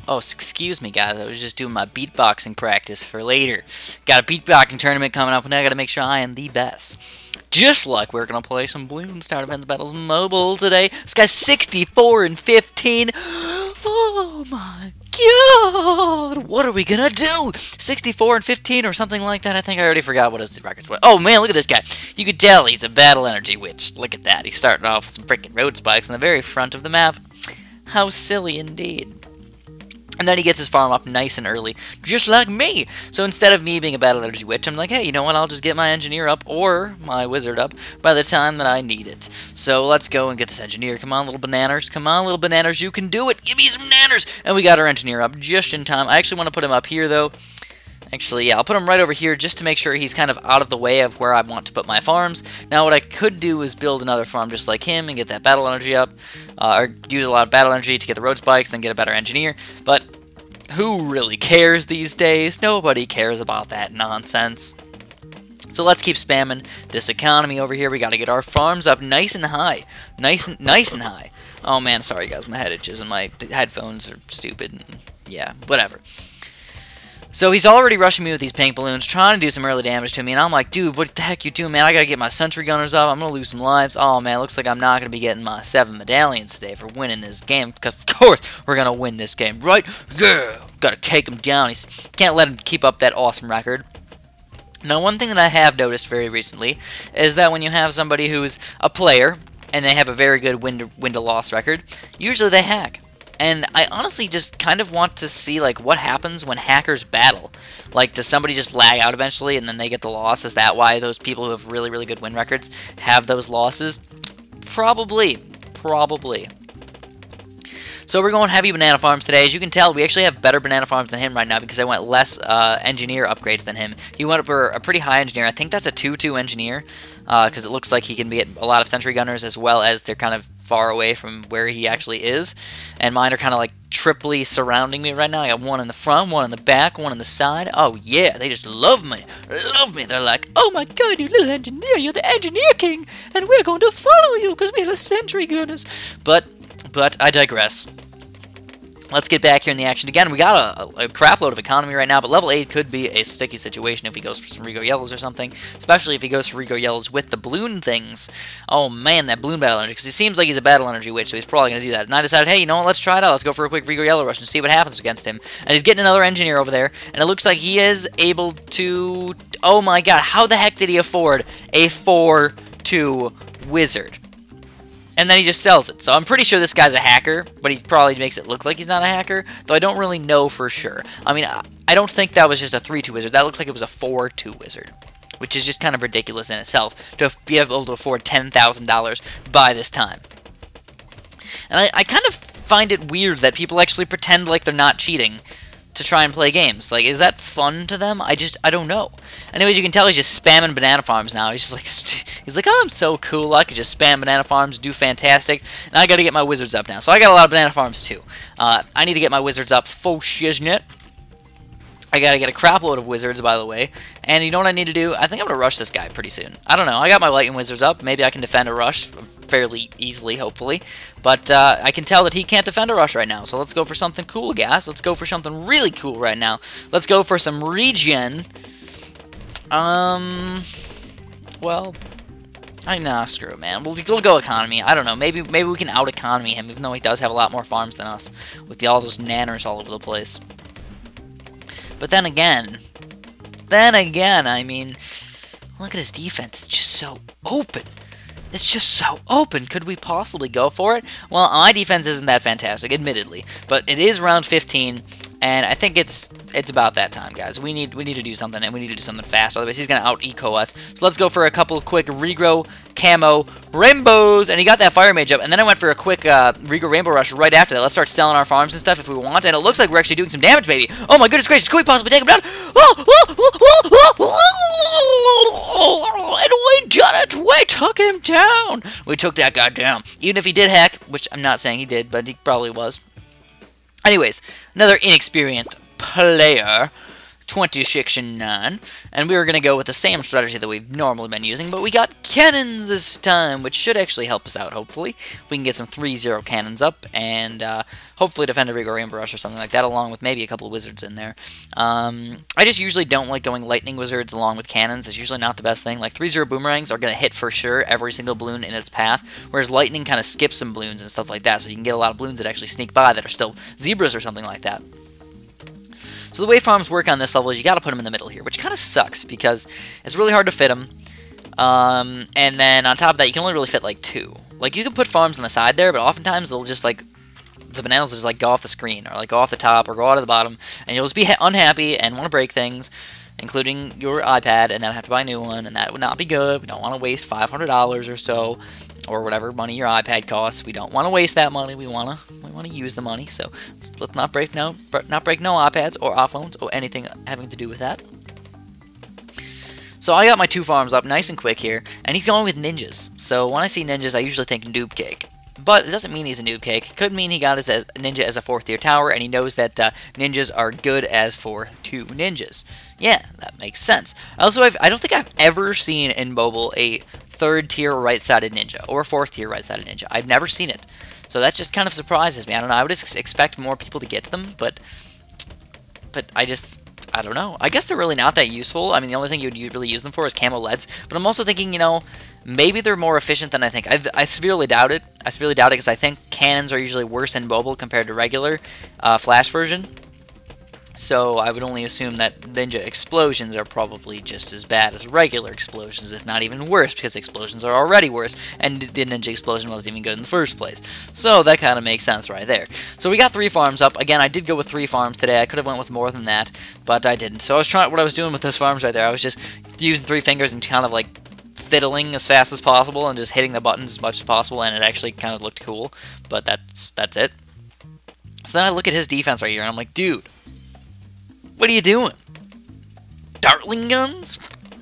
Oh, excuse me, guys. I was just doing my beatboxing practice for later. Got a beatboxing tournament coming up, and I got to make sure I am the best. Just like we're going to play some Balloon Star Defense Battles Mobile today. This guy's 64 and 15. Oh my god. What are we going to do? 64 and 15 or something like that? I think I already forgot what his records were. Oh man, look at this guy. You could tell he's a battle energy witch. Look at that. He's starting off with some freaking road spikes on the very front of the map. How silly indeed. And then he gets his farm up nice and early, just like me. So instead of me being a battle energy witch, I'm like, hey, you know what? I'll just get my engineer up or my wizard up by the time that I need it. So let's go and get this engineer. Come on, little bananas. Come on, little bananas. You can do it. Give me some nanners. And we got our engineer up just in time. I actually want to put him up here, though. Actually, yeah, I'll put him right over here just to make sure he's kind of out of the way of where I want to put my farms. Now, what I could do is build another farm just like him and get that battle energy up, or use a lot of battle energy to get the road spikes, then get a better engineer. But who really cares these days? Nobody cares about that nonsense. So let's keep spamming this economy over here. We got to get our farms up nice and high. Nice and high. Oh, man, sorry, guys. My head itches and my headphones are stupid. And yeah, whatever. So he's already rushing me with these pink balloons, trying to do some early damage to me, and I'm like, dude, what the heck you doing, man? I gotta get my sentry gunners up. I'm gonna lose some lives. Oh, man, looks like I'm not gonna be getting my 7 medallions today for winning this game, because of course we're gonna win this game, right? Yeah! Gotta take him down. Can't let him keep up that awesome record. Now, one thing that I have noticed very recently is that when you have somebody who's a player, and they have a very good win-to-loss record, usually they hack. And I honestly just kind of want to see, like, what happens when hackers battle. Like, does somebody just lag out eventually and then they get the loss? Is that why those people who have really, really good win records have those losses? Probably. Probably. So we're going heavy banana farms today. As you can tell, we actually have better banana farms than him right now because I went less engineer upgrades than him. He went up for a pretty high engineer. I think that's a 2-2 engineer because it looks like he can get a lot of sentry gunners as well as they're kind of far away from where he actually is. And mine are kind of like triply surrounding me right now. I got one in the front, one in the back, one on the side. Oh yeah, they just love me. Love me. They're like, oh my god, you little engineer, you're the engineer king, and we're going to follow you because we have sentry gunners. But I digress. Let's get back here in the action again. We got a crap load of economy right now, but level 8 could be a sticky situation if he goes for some Rigo Yellows or something, especially if he goes for Rigo Yellows with the balloon things. Oh man, that balloon battle energy, because he seems like he's a battle energy witch, so he's probably going to do that. And I decided, hey, you know what, let's try it out. Let's go for a quick Rigo Yellow rush and see what happens against him. And he's getting another engineer over there, and it looks like he is able to... Oh my god, how the heck did he afford a 4-2 wizard? And then he just sells it. So I'm pretty sure this guy's a hacker, but he probably makes it look like he's not a hacker, though I don't really know for sure. I mean, I don't think that was just a 3-2 wizard. That looked like it was a 4-2 wizard, which is just kind of ridiculous in itself to be able to afford $10,000 by this time. And I kind of find it weird that people actually pretend like they're not cheating to try and play games. Like, is that fun to them? I don't know. Anyways, you can tell he's just spamming banana farms now. He's just like, he's like, oh, I'm so cool. I could just spam banana farms, do fantastic. And I got to get my wizards up now. So I got a lot of banana farms too. I need to get my wizards up full shiznit. I gotta get a crap load of wizards, by the way. And you know what I need to do? I think I'm gonna rush this guy pretty soon. I don't know. I got my lightning wizards up. Maybe I can defend a rush fairly easily, hopefully. But I can tell that he can't defend a rush right now. So let's go for something cool, guys. Let's go for something really cool right now. Let's go for some regen. Well, nah, screw it, man. We'll go economy. I don't know. Maybe we can out economy him, even though he does have a lot more farms than us, with all those nanners all over the place. But then again, I mean, look at his defense. It's just so open. It's just so open. Could we possibly go for it? Well, my defense isn't that fantastic, admittedly, but it is round 15. And I think it's about that time, guys. We need to do something, and we need to do something fast. Otherwise, he's going to out-eco us. So let's go for a couple quick Regrow Camo Rainbows. And he got that Fire Mage up. And then I went for a quick Regrow Rainbow Rush right after that. Let's start selling our farms and stuff if we want. And it looks like we're actually doing some damage, baby. Oh, my goodness gracious. Could we possibly take him down? And we did it. We took him down. We took that guy down. Even if he did hack, which I'm not saying he did, but he probably was. Anyways, another inexperienced player. E26 and 9, and we were going to go with the same strategy that we've normally been using, but we got cannons this time, which should actually help us out, hopefully. We can get some 3-0 cannons up, and hopefully defend a Rigor Rainbow Rush or something like that, along with maybe a couple of wizards in there. I just usually don't like going lightning wizards along with cannons. It's usually not the best thing. Like 3-0 boomerangs are going to hit for sure every single balloon in its path, whereas lightning kind of skips some balloons and stuff like that, so you can get a lot of balloons that actually sneak by that are still zebras or something like that. So the way farms work on this level is you got to put them in the middle here, which kind of sucks because it's really hard to fit them. And then on top of that, you can only really fit like 2. Like you can put farms on the side there, but oftentimes they'll just like the bananas will just like go off the screen or like go off the top or go out of the bottom, and you'll just be unhappy and want to break things, including your iPad, and then have to buy a new one, and that would not be good. We don't want to waste $500 or so, or whatever money your iPad costs. We don't want to waste that money. We want to use the money. So let's not break no iPads or iPhones or anything having to do with that. So I got my 2 farms up nice and quick here, and he's going with ninjas. So when I see ninjas, I usually think noob cake. But it doesn't mean he's a noob cake. It could mean he got his ninja as a 4th tier tower, and he knows that ninjas are good as for 2 ninjas. Yeah, that makes sense. Also, I don't think I've ever seen in mobile a 3rd tier right-sided ninja or 4th tier right-sided ninja. I've never seen it. So that just kind of surprises me. I don't know. I would expect more people to get them, but I don't know. I guess they're really not that useful. I mean, the only thing you would really use them for is camo LEDs. But I'm also thinking, you know, maybe they're more efficient than I think. I severely doubt it. I severely doubt it because I think cannons are usually worse in mobile compared to regular flash version. So I would only assume that ninja explosions are probably just as bad as regular explosions, if not even worse, because explosions are already worse, and the ninja explosion wasn't even good in the first place. So that kind of makes sense right there. So we got 3 farms up. Again, I did go with 3 farms today. I could have went with more than that, but I didn't. So I was trying. What I was doing with those farms right there, I was just using 3 fingers and kind of like fiddling as fast as possible and just hitting the buttons as much as possible, and it actually kind of looked cool. But that's it. So then I look at his defense right here, and I'm like, dude, what are you doing? Dartling guns?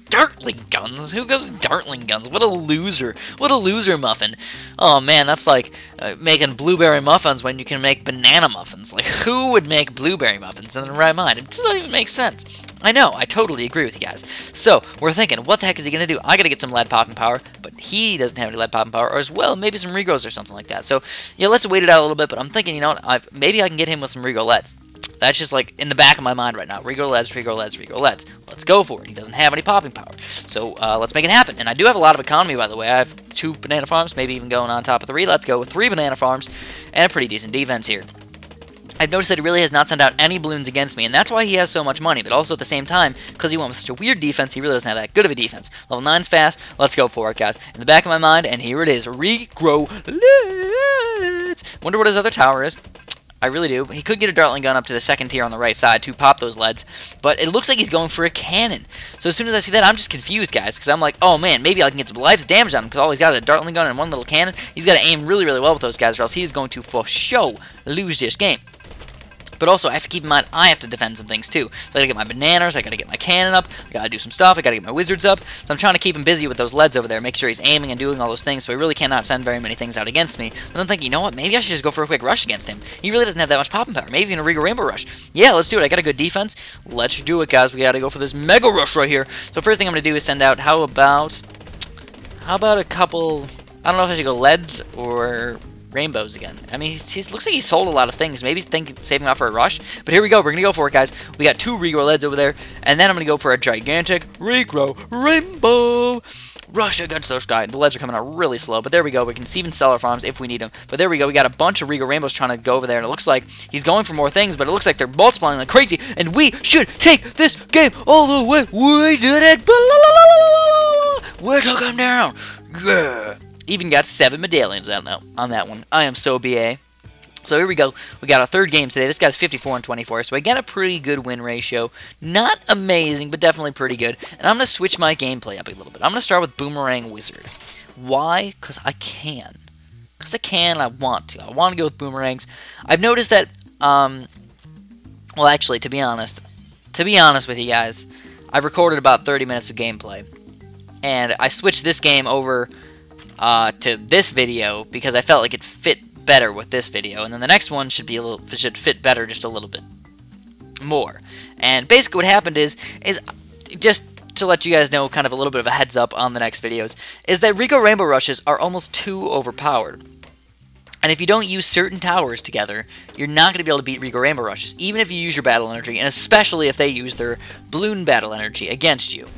Dartling guns? Who goes Dartling guns? What a loser. What a loser muffin. Oh man, that's like making blueberry muffins when you can make banana muffins. Like, who would make blueberry muffins in their right mind? It doesn't even make sense. I know, I totally agree with you guys. So, we're thinking, what the heck is he going to do? I got to get some lead popping power, but he doesn't have any lead popping power, or as well, maybe some regrows or something like that. So, yeah, let's wait it out a little bit, but I'm thinking, you know what, maybe I can get him with some regro LEDs. That's just like in the back of my mind right now. Regro LEDs, Regro LEDs, Regro LEDs. Let's go for it. He doesn't have any popping power. So let's make it happen. And I do have a lot of economy, by the way. I have 2 banana farms, maybe even going on top of 3. Let's go with 3 banana farms and a pretty decent defense here. I've noticed that he really has not sent out any balloons against me, and that's why he has so much money. But also at the same time, because he went with such a weird defense, he really doesn't have that good of a defense. Level 9's fast. Let's go for it, guys. In the back of my mind, and here it is. Regro LEDs. Wonder what his other tower is. I really do. He could get a Dartling gun up to the 2nd tier on the right side to pop those LEDs, but it looks like he's going for a cannon. So as soon as I see that, I'm just confused, guys, because I'm like, oh man, maybe I can get some lives damage on him, because all he's got is a Dartling gun and 1 little cannon. He's got to aim really, really well with those guys, or else he's going to, for sure, lose this game. But also, I have to keep in mind, I have to defend some things too. So I gotta get my bananas, I gotta get my cannon up, I gotta do some stuff, I gotta get my wizards up. So I'm trying to keep him busy with those LEDs over there, make sure he's aiming and doing all those things, so he really cannot send very many things out against me. Then I'm thinking, you know what, maybe I should just go for a quick rush against him. He really doesn't have that much popping power. Maybe even a Regal Rainbow Rush. Yeah, let's do it. I got a good defense. Let's do it, guys. We gotta go for this Mega Rush right here. So first thing I'm gonna do is send out, how about a couple, I don't know if I should go LEDs or rainbows again. I mean, he looks like he sold a lot of things. Maybe saving up for a rush. But here we go. We're going to go for it, guys. We got 2 Regro LEDs over there. And then I'm going to go for a gigantic Regro Rainbow Rush against those guys. The LEDs are coming out really slow. But there we go. We can even sell our farms if we need them. But there we go. We got a bunch of Regro Rainbows trying to go over there. And it looks like he's going for more things. But it looks like they're multiplying like crazy. And we should take this game all the way. We did it. We took him down. Yeah. Even got 7 medallions on that one. I am so BA. So here we go. We got our 3rd game today. This guy's 54 and 24, so I get a pretty good win ratio. Not amazing, but definitely pretty good. And I'm going to switch my gameplay up a little bit. I'm going to start with Boomerang Wizard. Why? Because I can. Because I can and I want to. I want to go with Boomerangs. I've noticed that, well, actually, to be honest with you guys, I've recorded about 30 minutes of gameplay. And I switched this game over to this video because I felt like it fit better with this video, and then the next one should fit better just a little bit. more. And basically what happened is just to let you guys know kind of a little bit of a heads up on the next videos, is that Rico Rainbow Rushes are almost too overpowered. And if you don't use certain towers together, you're not going to be able to beat Rico Rainbow Rushes, even if you use your battle energy, and especially if they use their balloon battle energy against you.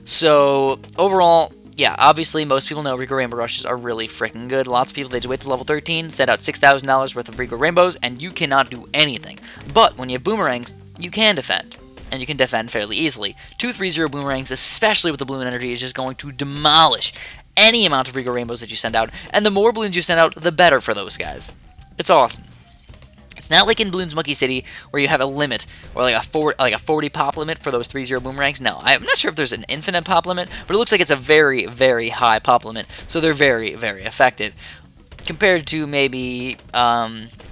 So, overall, yeah, obviously most people know Rico Rainbow Rushes are really freaking good. Lots of people, they just wait to level 13, send out $6,000 worth of Rico Rainbows, and you cannot do anything. But when you have boomerangs, you can defend. And you can defend fairly easily. 2-3-0 boomerangs, especially with the balloon energy, is just going to demolish any amount of Rico Rainbows that you send out, and the more balloons you send out, the better for those guys. It's awesome. It's not like in Bloons Monkey City where you have a limit, or like a 40 pop limit for those 3-0 boomerangs. No, I'm not sure if there's an infinite pop limit, but it looks like it's a very, very high pop limit, so they're very, very effective. Compared to maybe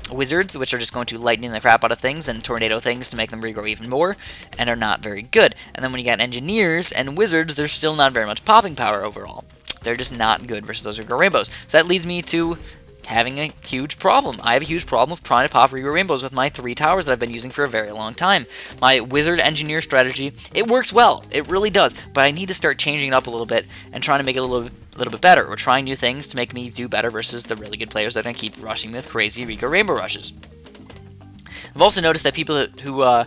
wizards, which are just going to lightning the crap out of things and tornado things to make them regrow even more, and are not very good. And then when you got engineers and wizards, there's still not very much popping power overall. They're just not good versus those Rico Rainbows. So that leads me to having a huge problem. I have a huge problem with trying to pop Rico Rainbows with my 3 towers that I've been using for a very long time. My wizard engineer strategy, it works well. It really does. But I need to start changing it up a little bit and trying to make it a little bit better, or trying new things to make me do better versus the really good players that are going to keep rushing me with crazy Rico Rainbow Rushes. I've also noticed that people who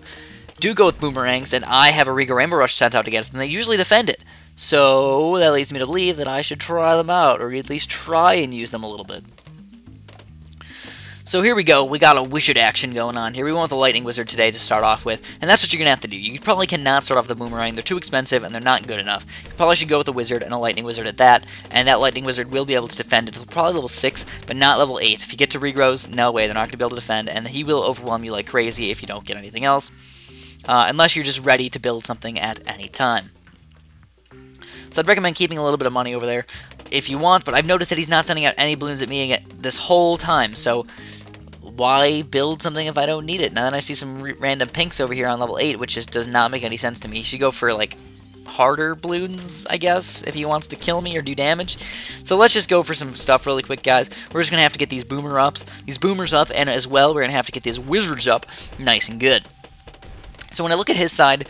do go with boomerangs, and I have a Rico Rainbow Rush sent out against them, they usually defend it. So that leads me to believe that I should try them out, or at least try and use them a little bit. So here we go, we got a wizard action going on here. We went with the lightning wizard today to start off with, and that's what you're going to have to do. You probably cannot start off with the boomerang, they're too expensive and they're not good enough. You probably should go with a wizard and a lightning wizard at that, and that lightning wizard will be able to defend until probably level 6, but not level 8. If you get to regrows, no way, they're not going to be able to defend, and he will overwhelm you like crazy if you don't get anything else, unless you're just ready to build something at any time. So I'd recommend keeping a little bit of money over there if you want, but I've noticed that he's not sending out any balloons at me this whole time, so why build something if I don't need it? Now then I see some random pinks over here on level 8, which just does not make any sense to me. He should go for, like, harder balloons, I guess, if he wants to kill me or do damage. So let's just go for some stuff really quick, guys. We're just going to have to get these boomers up, and as well, we're going to have to get these wizards up nice and good. So when I look at his side,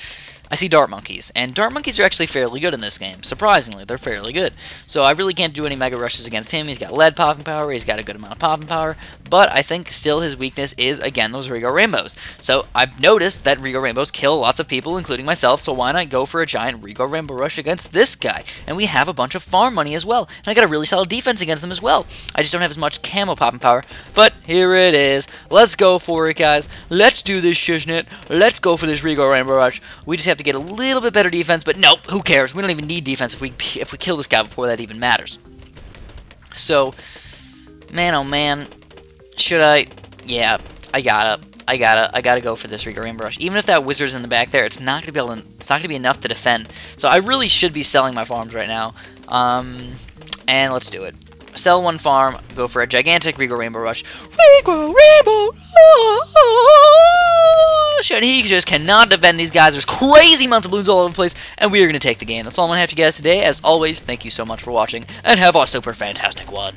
I see dart monkeys, and dart monkeys are actually fairly good in this game. Surprisingly, they're fairly good. So I really can't do any mega rushes against him. He's got lead popping power, he's got a good amount of popping power, but I think still his weakness is, again, those Rico Rainbows. So I've noticed that Rico Rainbows kill lots of people, including myself, so why not go for a giant Rico Rainbow rush against this guy? And we have a bunch of farm money as well, and I got a really solid defense against them as well. I just don't have as much camo popping power, but here it is. Let's go for it, guys. Let's do this, Shiznit. Let's go for this Rico Rainbow rush. We just have to get a little bit better defense, but nope, who cares? We don't even need defense if we kill this guy before that even matters. So, man, oh man, should I? Yeah, I gotta go for this Rico Rainbow Rush. Even if that wizard's in the back there, it's not gonna be enough to defend. So I really should be selling my farms right now. And let's do it. Sell one farm, go for a gigantic Rico Rainbow Rush. Rico Rainbow Rush! And he just cannot defend these guys. There's crazy amounts of balloons all over the place, and we are going to take the game. That's all I'm going to have for you guys today. As always, thank you so much for watching, and have a super fantastic one.